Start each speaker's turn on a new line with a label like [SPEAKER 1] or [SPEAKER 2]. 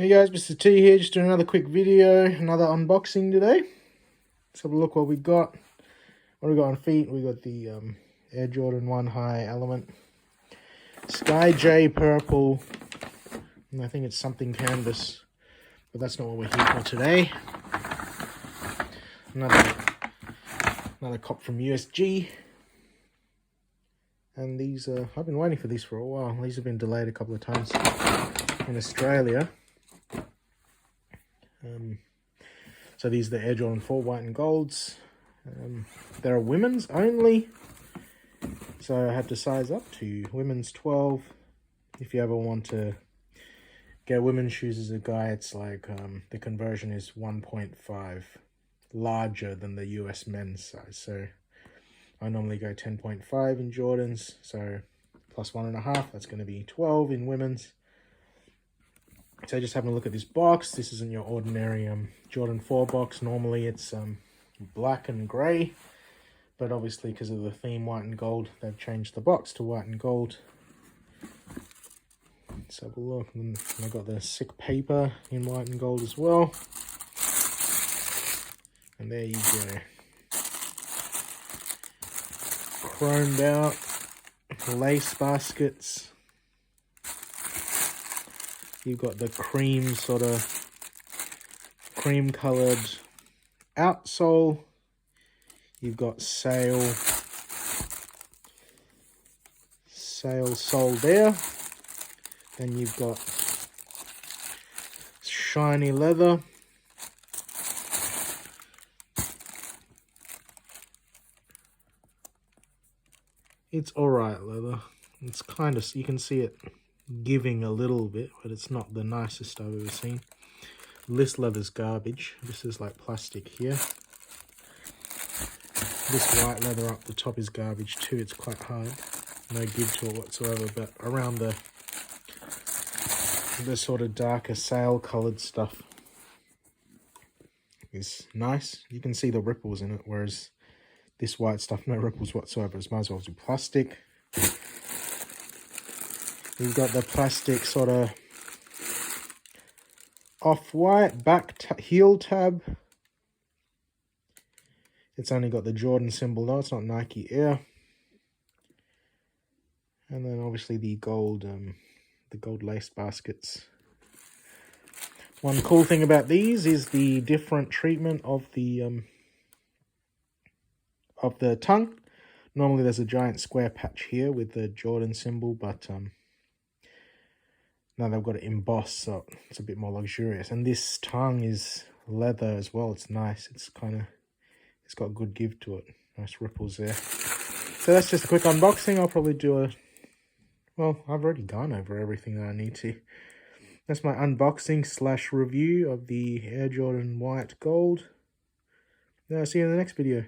[SPEAKER 1] Hey guys, Mr. T here, just doing another quick video, another unboxing today. Let's have a look what we got. What do we got on feet? We got the Air Jordan 1 High Element. Sky J Purple. And I think it's something canvas, but that's not what we're here for today. Another cop from USG. And these, I've been waiting for these for a while. These have been delayed a couple of times in Australia. So these are the Air Jordan 4 white and golds. They're women's only, so I had to size up to women's 12. If you ever want to get women's shoes as a guy, it's like the conversion is 1.5 larger than the US men's size. So I normally go 10.5 in Jordans, so plus 1.5, that's going to be 12 in women's. So just having a look at this box. This isn't your ordinary Jordan 4 box. Normally it's black and grey, but obviously because of the theme white and gold, they've changed the box to white and gold. Let's have a look. And I got the sick paper in white and gold as well. And there you go. Chromed out lace baskets. You've got the cream coloured outsole. You've got sail sole there. Then you've got shiny leather. It's alright leather. It's kind of, you can see it giving a little bit, but it's not the nicest I've ever seen. This leather's garbage. This is like plastic here. This white leather up the top is garbage too. It's quite hard. No give to it whatsoever, but around the sort of darker sail coloured stuff is nice. You can see the ripples in it, whereas this white stuff, no ripples whatsoever. It might as well be plastic. You've got the plastic sort of off-white back heel tab. It's only got the Jordan symbol though, it's not Nike Air. And then obviously the gold lace baskets. One cool thing about these is the different treatment of the tongue. Normally there's a giant square patch here with the Jordan symbol, but now they've got it embossed, so it's a bit more luxurious. And this tongue is leather as well. It's nice. It's got a good give to it. Nice ripples there. So that's just a quick unboxing. I'll probably do well, I've already gone over everything that I need to. That's my unboxing / review of the Air Jordan White Gold. Now I'll see you in the next video.